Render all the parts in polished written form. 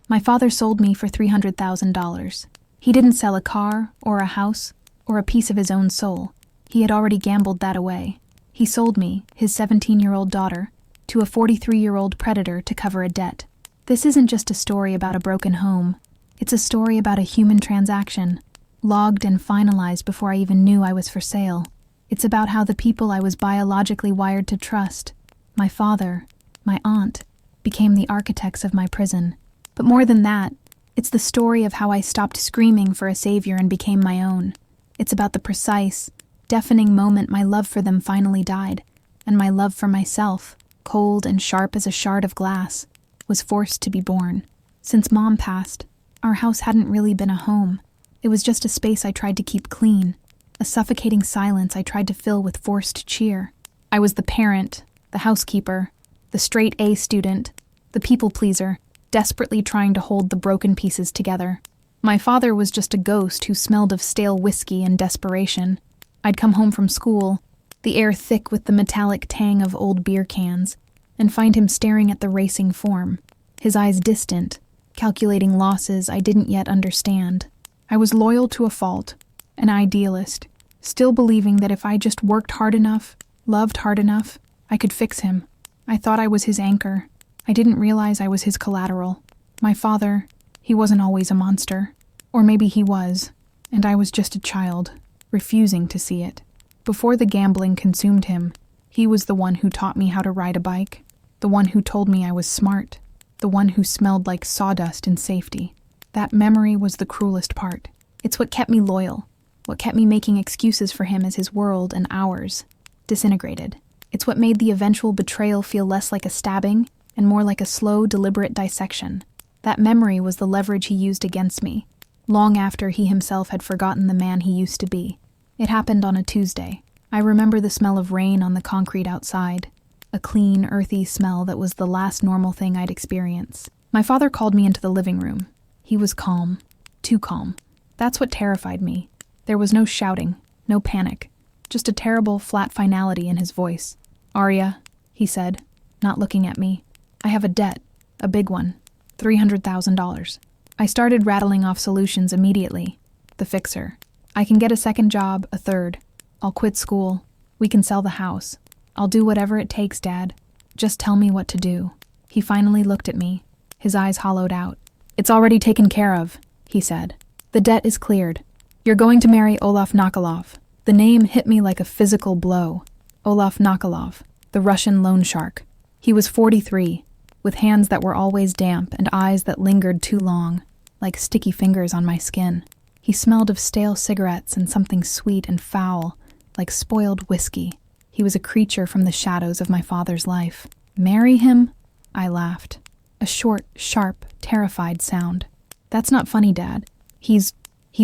My father sold me for $300,000. He didn't sell a car or a house or a piece of his own soul. He had already gambled that away. He sold me, his 17-year-old daughter, to a 43-year-old predator to cover a debt. This isn't just a story about a broken home. It's a story about a human transaction, logged and finalized before I even knew I was for sale. It's about how the people I was biologically wired to trust, my father, my aunt, became the architects of my prison. But more than that, it's the story of how I stopped screaming for a savior and became my own. It's about the precise, deafening moment my love for them finally died, and my love for myself, cold and sharp as a shard of glass, was forced to be born. Since Mom passed, our house hadn't really been a home. It was just a space I tried to keep clean, a suffocating silence I tried to fill with forced cheer. I was the parent, the housekeeper, the straight A student, the people pleaser, desperately trying to hold the broken pieces together. My father was just a ghost who smelled of stale whiskey and desperation. I'd come home from school, the air thick with the metallic tang of old beer cans, and find him staring at the racing form, his eyes distant, calculating losses I didn't yet understand. I was loyal to a fault, an idealist, still believing that if I just worked hard enough, loved hard enough, I could fix him. I thought I was his anchor. I didn't realize I was his collateral. My father, he wasn't always a monster. Or maybe he was, and I was just a child, refusing to see it. Before the gambling consumed him, he was the one who taught me how to ride a bike, the one who told me I was smart, the one who smelled like sawdust in safety. That memory was the cruelest part. It's what kept me loyal, what kept me making excuses for him as his world and ours disintegrated. It's what made the eventual betrayal feel less like a stabbing and more like a slow, deliberate dissection. That memory was the leverage he used against me, long after he himself had forgotten the man he used to be. It happened on a Tuesday. I remember the smell of rain on the concrete outside, a clean, earthy smell that was the last normal thing I'd experience. My father called me into the living room. He was calm, too calm. That's what terrified me. There was no shouting, no panic, just a terrible, flat finality in his voice. "Arya," he said, not looking at me, "I have a debt, a big one, $300,000. I started rattling off solutions immediately. The fixer. I can get a second job, a third. I'll quit school. We can sell the house. I'll do whatever it takes, Dad. Just tell me what to do." He finally looked at me, his eyes hollowed out. "It's already taken care of," he said. "The debt is cleared. You're going to marry Olaf Nakalov." The name hit me like a physical blow. Olaf Nakalov, the Russian loan shark. He was 43, with hands that were always damp and eyes that lingered too long, like sticky fingers on my skin. He smelled of stale cigarettes and something sweet and foul, like spoiled whiskey. He was a creature from the shadows of my father's life. "Marry him?" I laughed. A short, sharp, terrified sound. "That's not funny, Dad. He's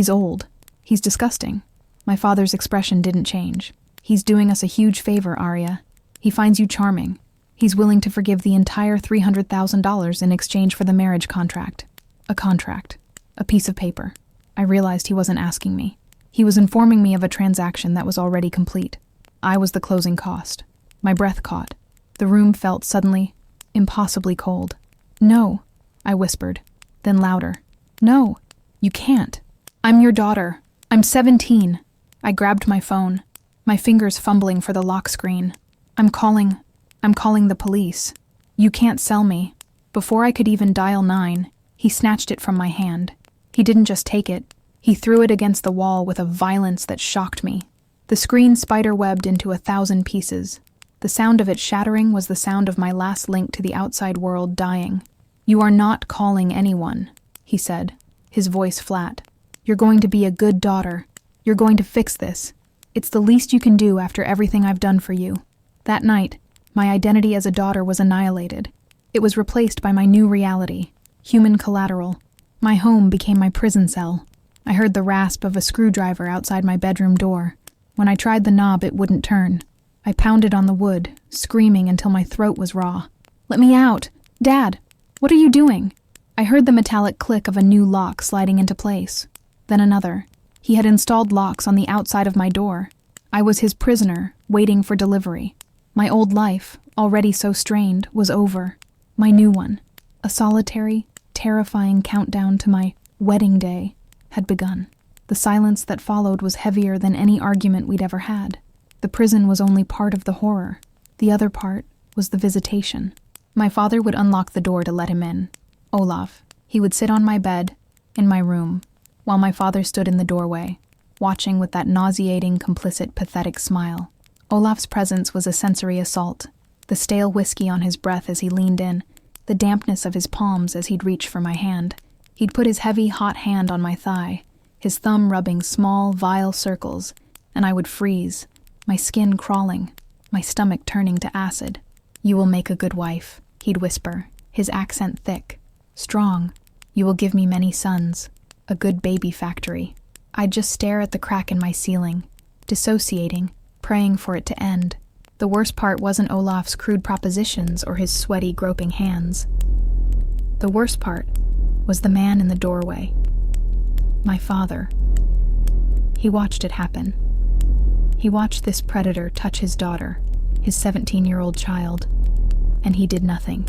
old. He's disgusting." My father's expression didn't change. "He's doing us a huge favor, Arya. He finds you charming. He's willing to forgive the entire $300,000 in exchange for the marriage contract." A contract. A piece of paper. I realized he wasn't asking me. He was informing me of a transaction that was already complete. I was the closing cost. My breath caught. The room felt suddenly, impossibly cold. "No," I whispered, then louder. "No, you can't. I'm your daughter. I'm 17. I grabbed my phone, my fingers fumbling for the lock screen. I'm calling the police. You can't sell me." Before I could even dial 9, he snatched it from my hand. He didn't just take it. He threw it against the wall with a violence that shocked me. The screen spider-webbed into 1,000 pieces. The sound of it shattering was the sound of my last link to the outside world dying. "You are not calling anyone," he said, his voice flat. "You're going to be a good daughter. You're going to fix this. It's the least you can do after everything I've done for you." That night, my identity as a daughter was annihilated. It was replaced by my new reality, human collateral. My home became my prison cell. I heard the rasp of a screwdriver outside my bedroom door. When I tried the knob, it wouldn't turn. I pounded on the wood, screaming until my throat was raw. "Let me out! Dad, what are you doing?" I heard the metallic click of a new lock sliding into place. Then another. He had installed locks on the outside of my door. I was his prisoner, waiting for delivery. My old life, already so strained, was over. My new one, a solitary, terrifying countdown to my wedding day had begun. The silence that followed was heavier than any argument we'd ever had. The prison was only part of the horror. The other part was the visitation. My father would unlock the door to let him in. Olaf. He would sit on my bed, in my room, while my father stood in the doorway, watching with that nauseating, complicit, pathetic smile. Olaf's presence was a sensory assault. The stale whiskey on his breath as he leaned in, the dampness of his palms as he'd reach for my hand. He'd put his heavy, hot hand on my thigh, his thumb rubbing small, vile circles, and I would freeze, my skin crawling, my stomach turning to acid. "You will make a good wife," he'd whisper, his accent thick, strong. "You will give me many sons, a good baby factory." I'd just stare at the crack in my ceiling, dissociating, praying for it to end. The worst part wasn't Olaf's crude propositions or his sweaty, groping hands. The worst part was the man in the doorway. My father. He watched it happen. He watched this predator touch his daughter, his 17-year-old child, and he did nothing.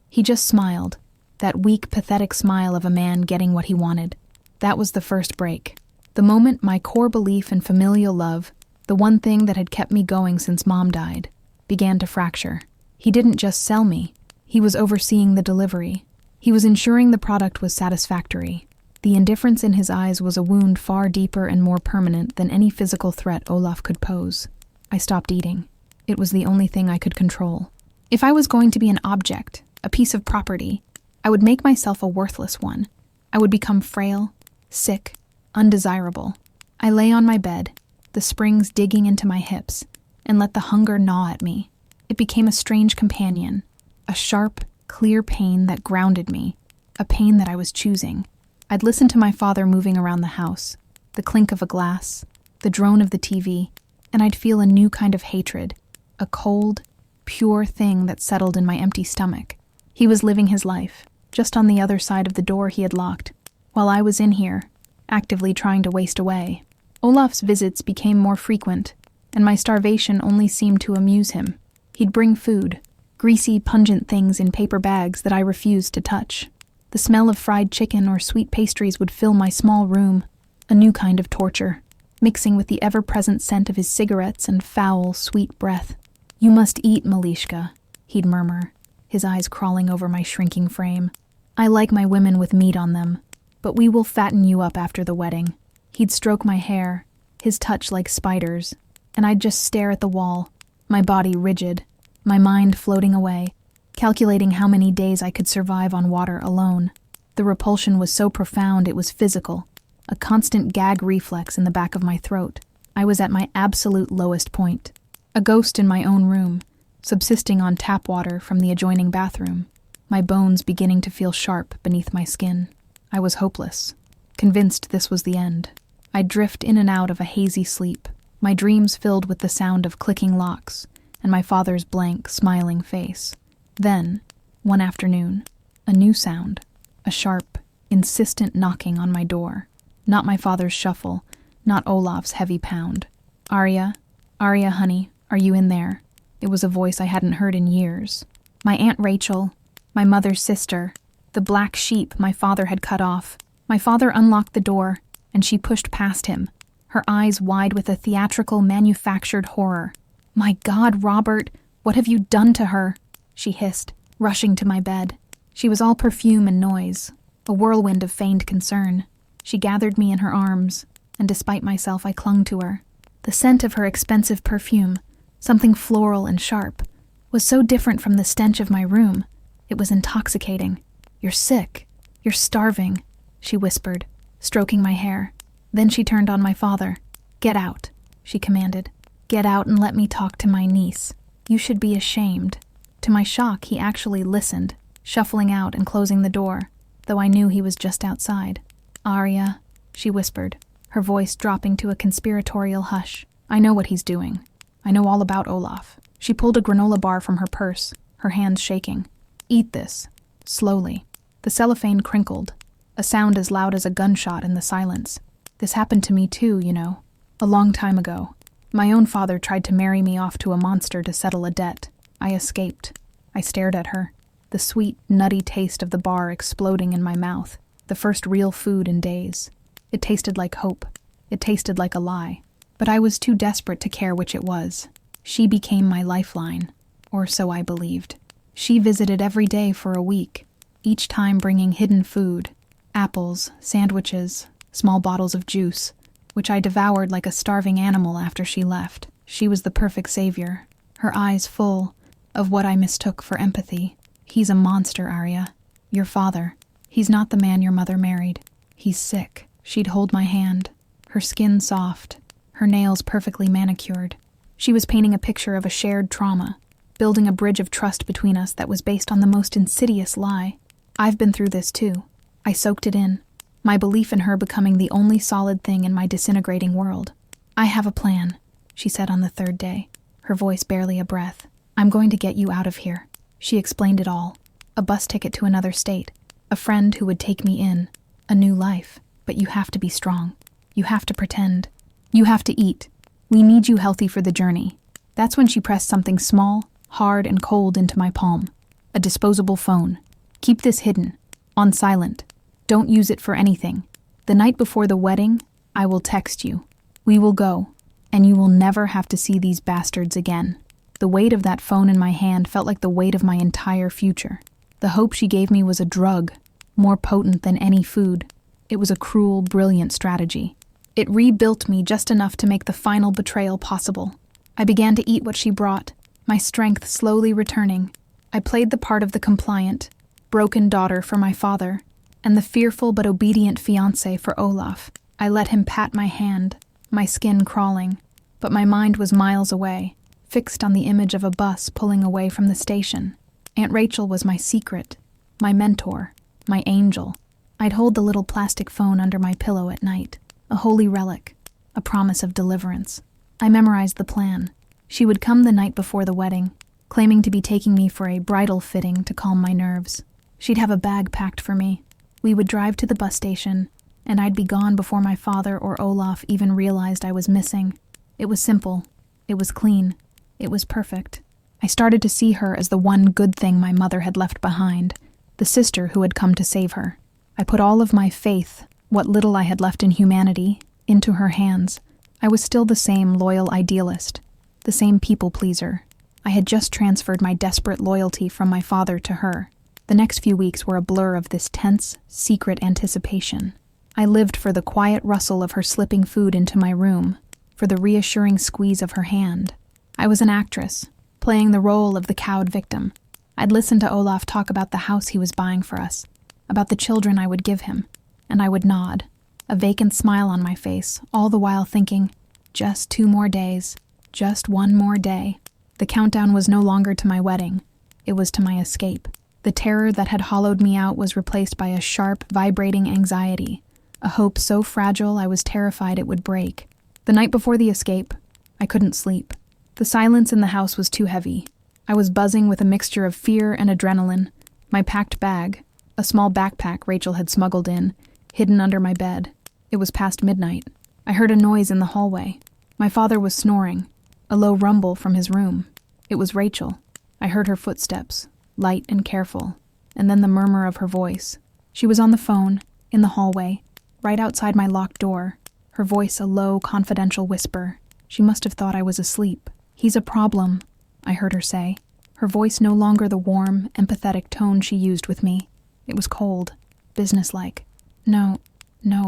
He just smiled, that weak, pathetic smile of a man getting what he wanted. That was the first break. The moment my core belief in familial love, the one thing that had kept me going since Mom died, began to fracture. He didn't just sell me. He was overseeing the delivery. He was ensuring the product was satisfactory. The indifference in his eyes was a wound far deeper and more permanent than any physical threat Olaf could pose. I stopped eating. It was the only thing I could control. If I was going to be an object, a piece of property, I would make myself a worthless one. I would become frail, sick, undesirable. I lay on my bed, the springs digging into my hips, and let the hunger gnaw at me. It became a strange companion, a sharp, clear pain that grounded me, a pain that I was choosing. I'd listen to my father moving around the house, the clink of a glass, the drone of the TV, and I'd feel a new kind of hatred, a cold, pure thing that settled in my empty stomach. He was living his life, just on the other side of the door he had locked, while I was in here, actively trying to waste away. Olaf's visits became more frequent, and my starvation only seemed to amuse him. He'd bring food, greasy, pungent things in paper bags that I refused to touch. The smell of fried chicken or sweet pastries would fill my small room, a new kind of torture, mixing with the ever-present scent of his cigarettes and foul, sweet breath. "You must eat, Malishka," he'd murmur, his eyes crawling over my shrinking frame. "I like my women with meat on them, but we will fatten you up after the wedding." He'd stroke my hair, his touch like spiders, and I'd just stare at the wall, my body rigid, my mind floating away, calculating how many days I could survive on water alone. The repulsion was so profound it was physical, a constant gag reflex in the back of my throat. I was at my absolute lowest point, a ghost in my own room, subsisting on tap water from the adjoining bathroom, my bones beginning to feel sharp beneath my skin. I was hopeless, convinced this was the end. I'd drift in and out of a hazy sleep, my dreams filled with the sound of clicking locks and my father's blank, smiling face. Then, one afternoon, a new sound, a sharp, insistent knocking on my door. Not my father's shuffle, not Olaf's heavy pound. Arya, honey, are you in there?" It was a voice I hadn't heard in years. My Aunt Rachel, my mother's sister, the black sheep my father had cut off. My father unlocked the door, and she pushed past him, her eyes wide with a theatrical, manufactured horror. "My God, Robert, what have you done to her?" she hissed, rushing to my bed. She was all perfume and noise, a whirlwind of feigned concern. She gathered me in her arms, and despite myself I clung to her. The scent of her expensive perfume, something floral and sharp, was so different from the stench of my room. It was intoxicating. "You're sick. You're starving," she whispered, stroking my hair. Then she turned on my father. "Get out," she commanded. "Get out and let me talk to my niece. You should be ashamed." To my shock, he actually listened, shuffling out and closing the door, though I knew he was just outside. "Arya," she whispered, her voice dropping to a conspiratorial hush. "I know what he's doing. I know all about Olaf." She pulled a granola bar from her purse, her hands shaking. "Eat this, slowly." The cellophane crinkled, a sound as loud as a gunshot in the silence. "This happened to me too, you know. A long time ago. My own father tried to marry me off to a monster to settle a debt. I escaped. I stared at her. the sweet, nutty taste of the bar exploding in my mouth, the first real food in days. It tasted like hope. It tasted like a lie. But I was too desperate to care which it was. She became my lifeline, or so I believed. She visited every day for a week, each time bringing hidden food, apples, sandwiches, small bottles of juice, which I devoured like a starving animal after she left. She was the perfect savior, her eyes full of what I mistook for empathy. He's a monster, Arya. Your father. He's not the man your mother married. He's sick. She'd hold my hand, her skin soft, her nails perfectly manicured. She was painting a picture of a shared trauma, building a bridge of trust between us that was based on the most insidious lie. I've been through this too. I soaked it in, my belief in her becoming the only solid thing in my disintegrating world. I have a plan, she said on the third day, her voice barely a breath. I'm going to get you out of here. She explained it all. A bus ticket to another state, a friend who would take me in, a new life. But you have to be strong. You have to pretend. You have to eat. We need you healthy for the journey. That's when she pressed something small, hard, and cold into my palm. A disposable phone. Keep this hidden. On silent. Don't use it for anything. The night before the wedding, I will text you. We will go, and you will never have to see these bastards again. The weight of that phone in my hand felt like the weight of my entire future. The hope she gave me was a drug, more potent than any food. It was a cruel, brilliant strategy. It rebuilt me just enough to make the final betrayal possible. I began to eat what she brought, my strength slowly returning. I played the part of the compliant, broken daughter for my father, and the fearful but obedient fiancé for Olaf. I let him pat my hand, my skin crawling, but my mind was miles away, fixed on the image of a bus pulling away from the station. Aunt Rachel was my secret, my mentor, my angel. I'd hold the little plastic phone under my pillow at night, a holy relic, a promise of deliverance. I memorized the plan. She would come the night before the wedding, claiming to be taking me for a bridal fitting to calm my nerves. She'd have a bag packed for me. We would drive to the bus station, and I'd be gone before my father or Olaf even realized I was missing. It was simple. It was clean. It was perfect. I started to see her as the one good thing my mother had left behind, the sister who had come to save her. I put all of my faith, what little I had left in humanity, into her hands. I was still the same loyal idealist, the same people-pleaser. I had just transferred my desperate loyalty from my father to her. The next few weeks were a blur of this tense, secret anticipation. I lived for the quiet rustle of her slipping food into my room, for the reassuring squeeze of her hand. I was an actress, playing the role of the cowed victim. I'd listen to Olaf talk about the house he was buying for us, about the children I would give him, and I would nod, a vacant smile on my face, all the while thinking, just 2 more days, just 1 more day. The countdown was no longer to my wedding. It was to my escape. The terror that had hollowed me out was replaced by a sharp, vibrating anxiety, a hope so fragile I was terrified it would break. The night before the escape, I couldn't sleep. The silence in the house was too heavy. I was buzzing with a mixture of fear and adrenaline. My packed bag, a small backpack Rachel had smuggled in, hidden under my bed. It was past midnight. I heard a noise in the hallway. My father was snoring, a low rumble from his room. It was Rachel. I heard her footsteps, light and careful, and then the murmur of her voice. She was on the phone, in the hallway, right outside my locked door, her voice a low, confidential whisper. She must have thought I was asleep. "He's a problem," I heard her say, her voice no longer the warm, empathetic tone she used with me. It was cold, businesslike. No,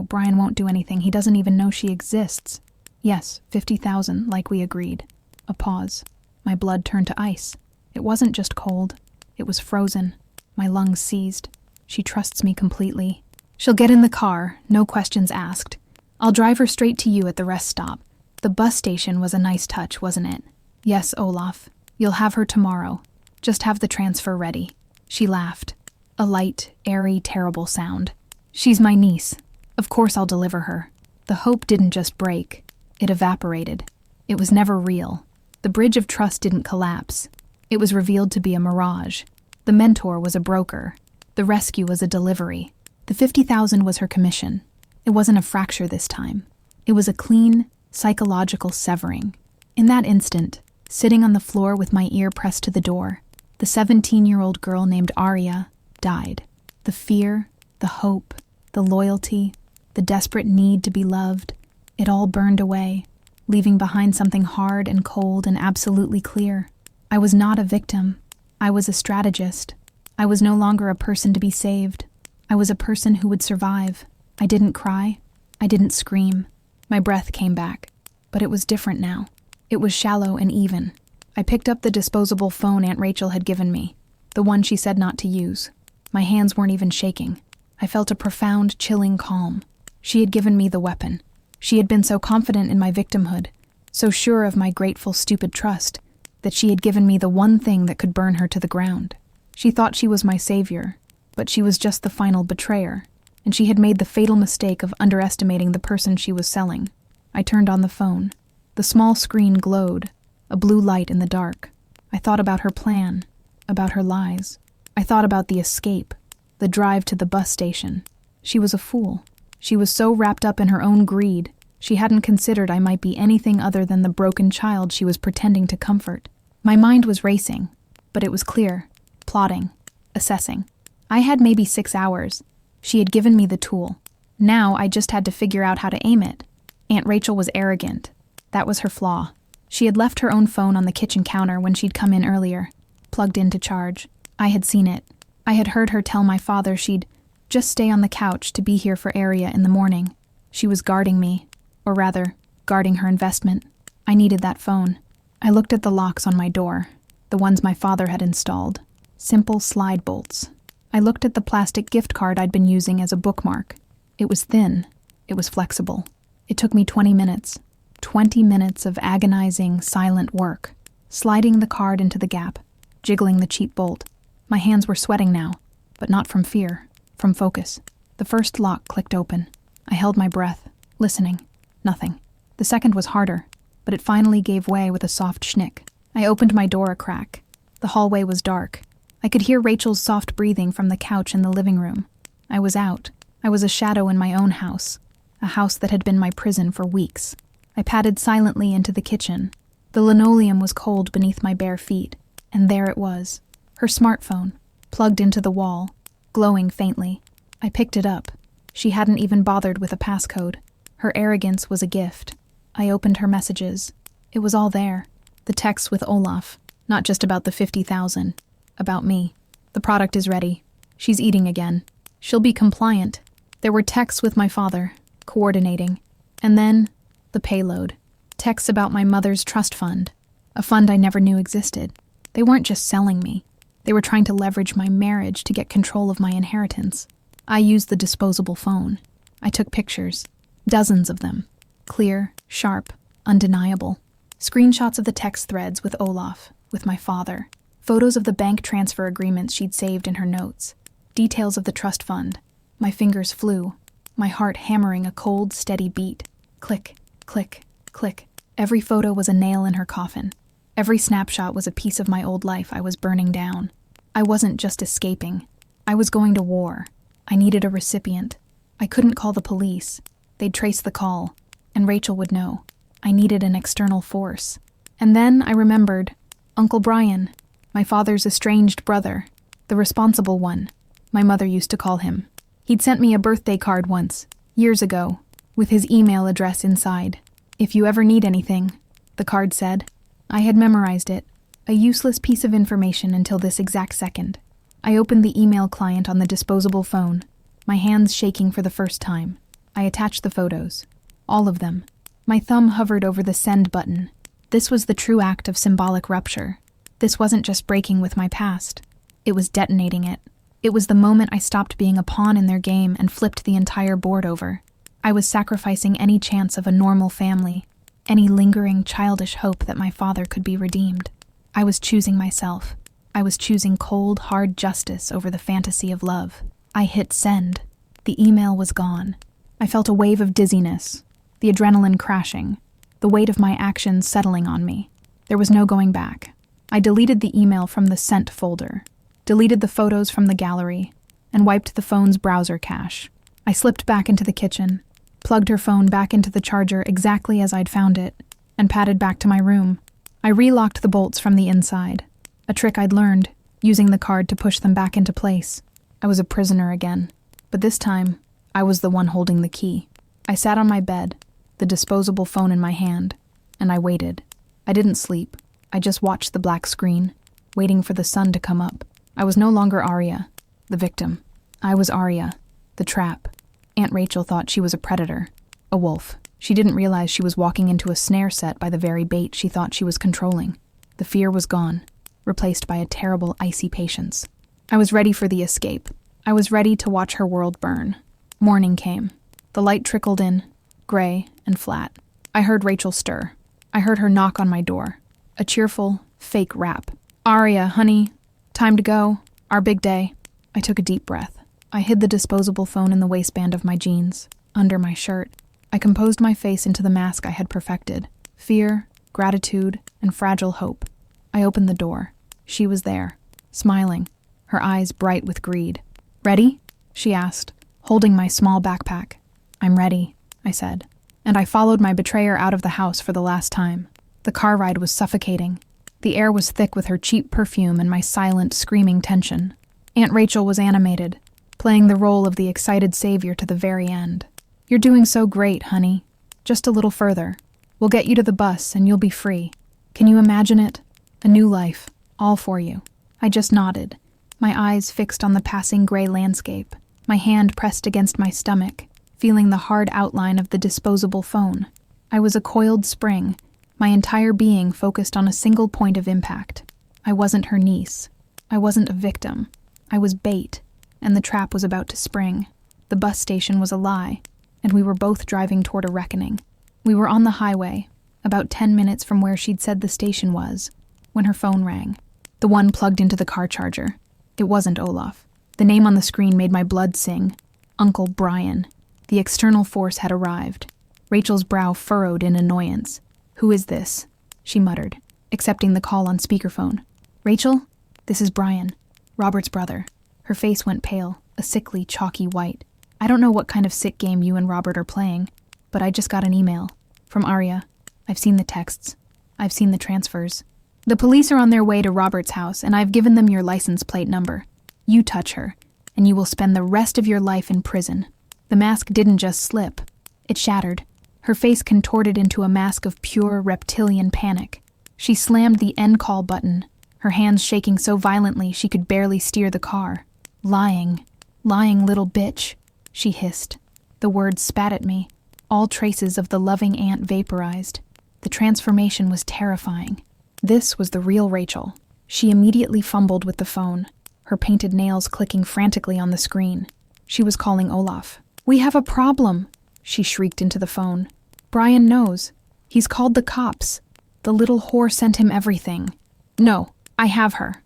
Brian won't do anything. He doesn't even know she exists. Yes, 50,000, like we agreed. A pause. My blood turned to ice. It wasn't just cold. It was frozen. My lungs seized. She trusts me completely. She'll get in the car, no questions asked. I'll drive her straight to you at the rest stop. The bus station was a nice touch, wasn't it? Yes, Olaf. You'll have her tomorrow. Just have the transfer ready. She laughed. A light, airy, terrible sound. She's my niece. Of course I'll deliver her. The hope didn't just break. It evaporated. It was never real. The bridge of trust didn't collapse. It was revealed to be a mirage. The mentor was a broker. The rescue was a delivery. The 50,000 was her commission. It wasn't a fracture this time. It was a clean, psychological severing. In that instant, sitting on the floor with my ear pressed to the door, The 17-year-old girl named Arya died. The fear, the hope, the loyalty, the desperate need to be loved, it all burned away, leaving behind something hard and cold and absolutely clear. I was not a victim. I was a strategist. I was no longer a person to be saved. I was a person who would survive. I didn't cry. I didn't scream. My breath came back. But it was different now. It was shallow and even. I picked up the disposable phone Aunt Rachel had given me, the one she said not to use. My hands weren't even shaking. I felt a profound, chilling calm. She had given me the weapon. She had been so confident in my victimhood, so sure of my grateful, stupid trust, that she had given me the one thing that could burn her to the ground. She thought she was my savior, but she was just the final betrayer, and she had made the fatal mistake of underestimating the person she was selling. I turned on the phone. The small screen glowed, a blue light in the dark. I thought about her plan, about her lies. I thought about the escape, the drive to the bus station. She was a fool. She was so wrapped up in her own greed, she hadn't considered I might be anything other than the broken child she was pretending to comfort. My mind was racing, but it was clear, plotting, assessing. I had maybe 6 hours. She had given me the tool. Now I just had to figure out how to aim it. Aunt Rachel was arrogant. That was her flaw. She had left her own phone on the kitchen counter when she'd come in earlier, plugged in to charge. I had seen it. I had heard her tell my father she'd just stay on the couch to be here for Arya in the morning. She was guarding me, or rather, guarding her investment. I needed that phone. I looked at the locks on my door, the ones my father had installed. Simple slide bolts. I looked at the plastic gift card I'd been using as a bookmark. It was thin. It was flexible. It took me 20 minutes. 20 minutes of agonizing, silent work. Sliding the card into the gap. Jiggling the cheap bolt. My hands were sweating now, but not from fear. From focus. The first lock clicked open. I held my breath, listening. Nothing. The second was harder, but it finally gave way with a soft schnick. I opened my door a crack. The hallway was dark. I could hear Rachel's soft breathing from the couch in the living room. I was out. I was a shadow in my own house, a house that had been my prison for weeks. I padded silently into the kitchen. The linoleum was cold beneath my bare feet, and there it was, her smartphone, plugged into the wall, glowing faintly. I picked it up. She hadn't even bothered with a passcode. Her arrogance was a gift. I opened her messages. It was all there. The texts with Olaf, not just about the 50,000, about me. The product is ready. She's eating again. She'll be compliant. There were texts with my father, coordinating. And then, the payload. Texts about my mother's trust fund, a fund I never knew existed. They weren't just selling me. They were trying to leverage my marriage to get control of my inheritance. I used the disposable phone. I took pictures. Dozens of them. Clear, sharp, undeniable. Screenshots of the text threads with Olaf, with my father. Photos of the bank transfer agreements she'd saved in her notes. Details of the trust fund. My fingers flew. My heart hammering a cold, steady beat. Click, click, click. Every photo was a nail in her coffin. Every snapshot was a piece of my old life I was burning down. I wasn't just escaping. I was going to war. I needed a recipient. I couldn't call the police. They'd trace the call, and Rachel would know. I needed an external force. And then I remembered Uncle Brian, my father's estranged brother, the responsible one, my mother used to call him. He'd sent me a birthday card once, years ago, with his email address inside. If you ever need anything, the card said. I had memorized it, a useless piece of information until this exact second. I opened the email client on the disposable phone, my hands shaking for the first time. I attached the photos. All of them. My thumb hovered over the send button. This was the true act of symbolic rupture. This wasn't just breaking with my past. It was detonating it. It was the moment I stopped being a pawn in their game and flipped the entire board over. I was sacrificing any chance of a normal family, any lingering childish hope that my father could be redeemed. I was choosing myself. I was choosing cold, hard justice over the fantasy of love. I hit send. The email was gone. I felt a wave of dizziness, the adrenaline crashing, the weight of my actions settling on me. There was no going back. I deleted the email from the sent folder, deleted the photos from the gallery, and wiped the phone's browser cache. I slipped back into the kitchen, plugged her phone back into the charger exactly as I'd found it, and padded back to my room. I relocked the bolts from the inside, a trick I'd learned. using the card to push them back into place. I was a prisoner again, but this time, I was the one holding the key. I sat on my bed, the disposable phone in my hand, and I waited. I didn't sleep. I just watched the black screen, waiting for the sun to come up. I was no longer Arya, the victim. I was Arya, the trap. Aunt Rachel thought she was a predator, a wolf. She didn't realize she was walking into a snare set by the very bait she thought she was controlling. The fear was gone, replaced by a terrible, icy patience. I was ready for the escape. I was ready to watch her world burn. Morning came. The light trickled in, gray and flat. I heard Rachel stir. I heard her knock on my door. A cheerful, fake rap. "Arya, honey, time to go. Our big day." I took a deep breath. I hid the disposable phone in the waistband of my jeans, under my shirt. I composed my face into the mask I had perfected. Fear, gratitude, and fragile hope. I opened the door. She was there, smiling, her eyes bright with greed. "Ready?" she asked, holding my small backpack. "I'm ready," I said, and I followed my betrayer out of the house for the last time. The car ride was suffocating. The air was thick with her cheap perfume and my silent, screaming tension. Aunt Rachel was animated, playing the role of the excited savior to the very end. "You're doing so great, honey. Just a little further. We'll get you to the bus and you'll be free. Can you imagine it? A new life, all for you." I just nodded, my eyes fixed on the passing gray landscape, my hand pressed against my stomach, feeling the hard outline of the disposable phone. I was a coiled spring, my entire being focused on a single point of impact. I wasn't her niece. I wasn't a victim. I was bait, and the trap was about to spring. The bus station was a lie, and we were both driving toward a reckoning. We were on the highway, about 10 minutes from where she'd said the station was, when her phone rang. The one plugged into the car charger. It wasn't Olaf. The name on the screen made my blood sing. Uncle Brian. The external force had arrived. Rachel's brow furrowed in annoyance. "Who is this?" she muttered, accepting the call on speakerphone. "Rachel, this is Brian, Robert's brother." Her face went pale, a sickly, chalky white. "I don't know what kind of sick game you and Robert are playing, but I just got an email. From Arya. I've seen the texts. I've seen the transfers. The police are on their way to Robert's house, and I've given them your license plate number. You touch her, and you will spend the rest of your life in prison." The mask didn't just slip. It shattered. Her face contorted into a mask of pure reptilian panic. She slammed the end call button, her hands shaking so violently she could barely steer the car. Lying little bitch," she hissed. The words spat at me, all traces of the loving aunt vaporized. The transformation was terrifying. This was the real Rachel. She immediately fumbled with the phone, her painted nails clicking frantically on the screen. She was calling Olaf. "We have a problem," she shrieked into the phone. "Brian knows. He's called the cops. The little whore sent him everything. No, I have her.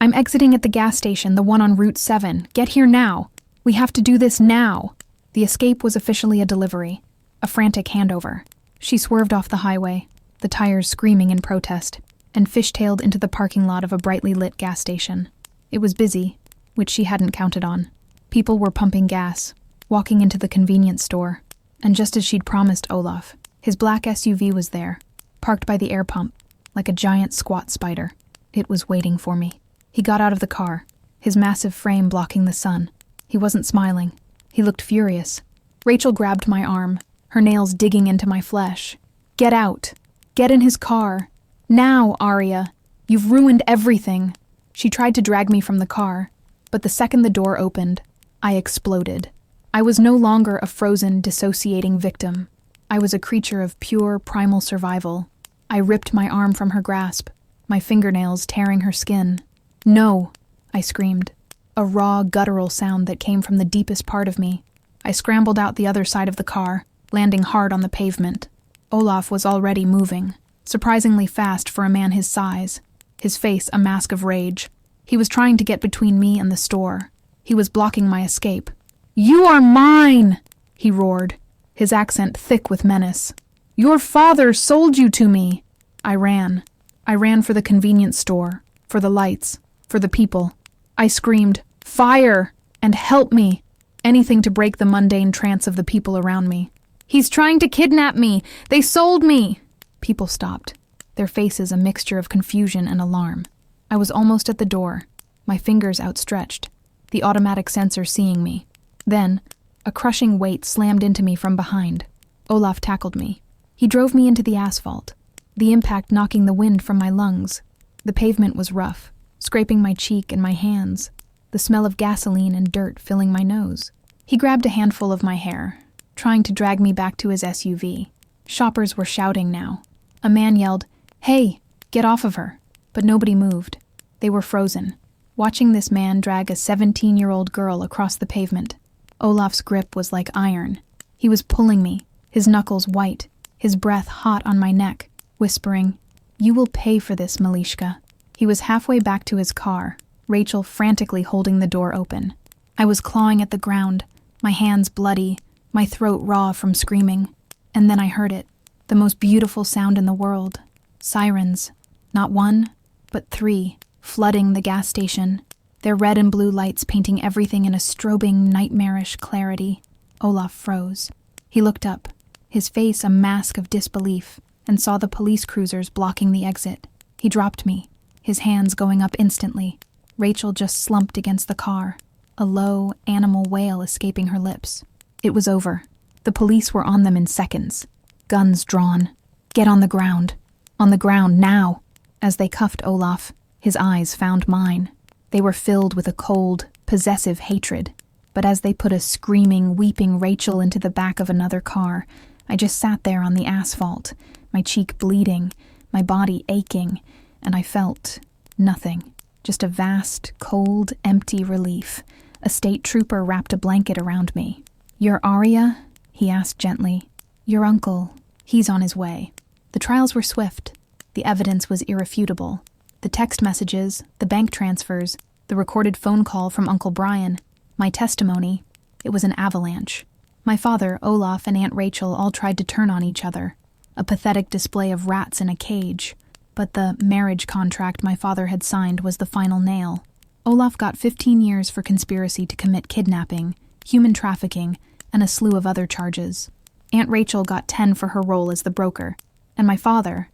I'm exiting at the gas station, the one on Route 7. Get here now. We have to do this now." The escape was officially a delivery, a frantic handover. She swerved off the highway, the tires screaming in protest, and fishtailed into the parking lot of a brightly lit gas station. It was busy, which she hadn't counted on. People were pumping gas, walking into the convenience store, and just as she'd promised Olaf, his black SUV was there, parked by the air pump, like a giant squat spider. It was waiting for me. He got out of the car, his massive frame blocking the sun. He wasn't smiling. He looked furious. Rachel grabbed my arm, her nails digging into my flesh. "Get out. Get in his car. Now, Arya. You've ruined everything." She tried to drag me from the car, but the second the door opened, I exploded. I was no longer a frozen, dissociating victim. I was a creature of pure, primal survival. I ripped my arm from her grasp, my fingernails tearing her skin. "No," I screamed, a raw, guttural sound that came from the deepest part of me. I scrambled out the other side of the car, landing hard on the pavement. Olaf was already moving, surprisingly fast for a man his size, his face a mask of rage. He was trying to get between me and the store. He was blocking my escape. "You are mine!" he roared, his accent thick with menace. "Your father sold you to me!" I ran. I ran for the convenience store, for the lights, for the people. I screamed, "Fire! And help me!" Anything to break the mundane trance of the people around me. "He's trying to kidnap me! They sold me!" People stopped, their faces a mixture of confusion and alarm. I was almost at the door, my fingers outstretched, the automatic sensor seeing me. Then, a crushing weight slammed into me from behind. Olaf tackled me. He drove me into the asphalt, the impact knocking the wind from my lungs. The pavement was rough, scraping my cheek and my hands, the smell of gasoline and dirt filling my nose. He grabbed a handful of my hair, trying to drag me back to his SUV. Shoppers were shouting now. A man yelled, "Hey, get off of her!" But nobody moved. They were frozen, watching this man drag a 17-year-old girl across the pavement. Olaf's grip was like iron. He was pulling me, his knuckles white, his breath hot on my neck, whispering, "You will pay for this, Malishka." He was halfway back to his car, Rachel frantically holding the door open. I was clawing at the ground, my hands bloody, my throat raw from screaming. And then I heard it, the most beautiful sound in the world. Sirens. Not one, but three, flooding the gas station, their red and blue lights painting everything in a strobing, nightmarish clarity. Olaf froze. He looked up, his face a mask of disbelief, and saw the police cruisers blocking the exit. He dropped me, his hands going up instantly. Rachel just slumped against the car, a low, animal wail escaping her lips. It was over. The police were on them in seconds. Guns drawn. "Get on the ground. On the ground, now." As they cuffed Olaf, his eyes found mine. They were filled with a cold, possessive hatred. But as they put a screaming, weeping Rachel into the back of another car, I just sat there on the asphalt, my cheek bleeding, my body aching, and I felt nothing. Just a vast, cold, empty relief. A state trooper wrapped a blanket around me. "You're Aria?" he asked gently. "Your uncle, he's on his way." The trials were swift. The evidence was irrefutable. The text messages, the bank transfers, the recorded phone call from Uncle Brian, my testimony, it was an avalanche. My father, Olaf, and Aunt Rachel all tried to turn on each other, a pathetic display of rats in a cage. But the marriage contract my father had signed was the final nail. Olaf got 15 years for conspiracy to commit kidnapping, human trafficking, and a slew of other charges. Aunt Rachel got 10 for her role as the broker, and my father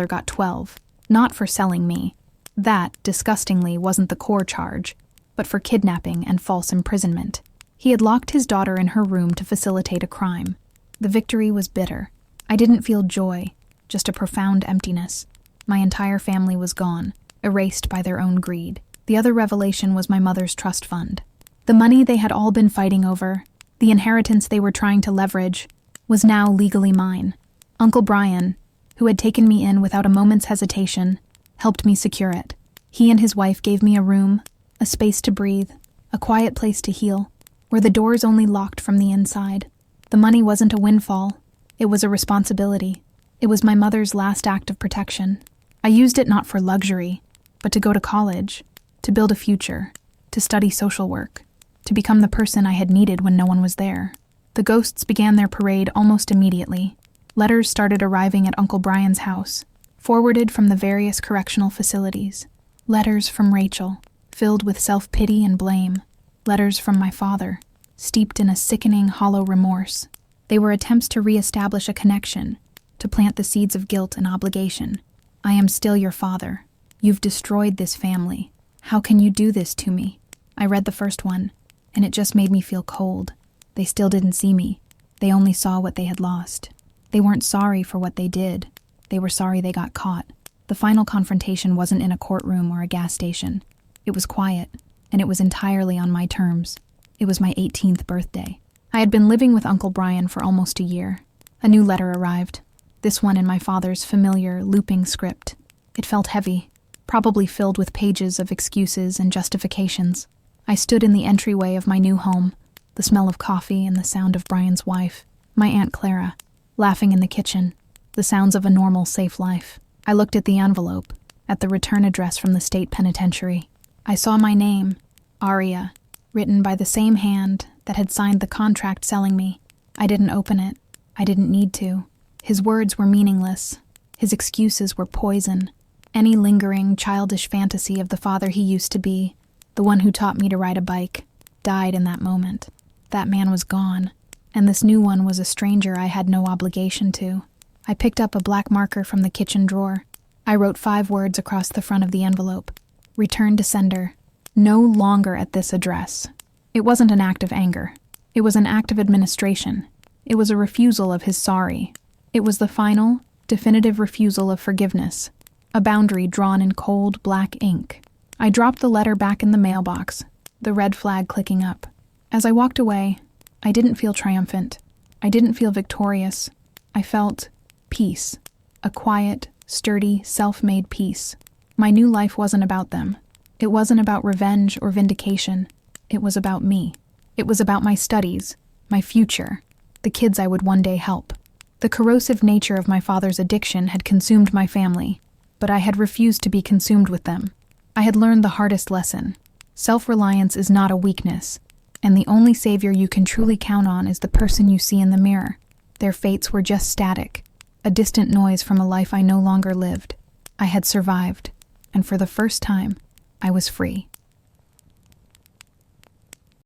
got 12, not for selling me. That, disgustingly, wasn't the core charge, but for kidnapping and false imprisonment. He had locked his daughter in her room to facilitate a crime. The victory was bitter. I didn't feel joy, just a profound emptiness. My entire family was gone, erased by their own greed. The other revelation was my mother's trust fund. The money they had all been fighting over, the inheritance they were trying to leverage, was now legally mine. Uncle Brian, who had taken me in without a moment's hesitation, helped me secure it. He and his wife gave me a room, a space to breathe, a quiet place to heal, where the doors only locked from the inside. The money wasn't a windfall. It was a responsibility. It was my mother's last act of protection. I used it not for luxury, but to go to college, to build a future, to study social work, to become the person I had needed when no one was there. The ghosts began their parade almost immediately. Letters started arriving at Uncle Brian's house, forwarded from the various correctional facilities. Letters from Rachel, filled with self-pity and blame. Letters from my father, steeped in a sickening, hollow remorse. They were attempts to re-establish a connection, to plant the seeds of guilt and obligation. "I am still your father. You've destroyed this family. How can you do this to me?" I read the first one, and it just made me feel cold. They still didn't see me. They only saw what they had lost. They weren't sorry for what they did. They were sorry they got caught. The final confrontation wasn't in a courtroom or a gas station. It was quiet, and it was entirely on my terms. It was my 18th birthday. I had been living with Uncle Brian for almost a year. A new letter arrived, this one in my father's familiar, looping script. It felt heavy, probably filled with pages of excuses and justifications. I stood in the entryway of my new home, the smell of coffee and the sound of Brian's wife, my Aunt Clara, laughing in the kitchen, the sounds of a normal, safe life. I looked at the envelope, at the return address from the state penitentiary. I saw my name, Aria, written by the same hand that had signed the contract selling me. I didn't open it. I didn't need to. His words were meaningless. His excuses were poison. Any lingering, childish fantasy of the father he used to be, the one who taught me to ride a bike, died in that moment. That man was gone, and this new one was a stranger I had no obligation to. I picked up a black marker from the kitchen drawer. I wrote 5 words across the front of the envelope. Return to sender. No longer at this address. It wasn't an act of anger. It was an act of administration. It was a refusal of his sorry. It was the final, definitive refusal of forgiveness. A boundary drawn in cold, black ink. I dropped the letter back in the mailbox, the red flag clicking up. As I walked away, I didn't feel triumphant. I didn't feel victorious. I felt peace. A quiet, sturdy, self-made peace. My new life wasn't about them. It wasn't about revenge or vindication. It was about me. It was about my studies, my future, the kids I would one day help. The corrosive nature of my father's addiction had consumed my family, but I had refused to be consumed with them. I had learned the hardest lesson. Self-reliance is not a weakness, and the only savior you can truly count on is the person you see in the mirror. Their fates were just static, a distant noise from a life I no longer lived. I had survived, and for the first time, I was free.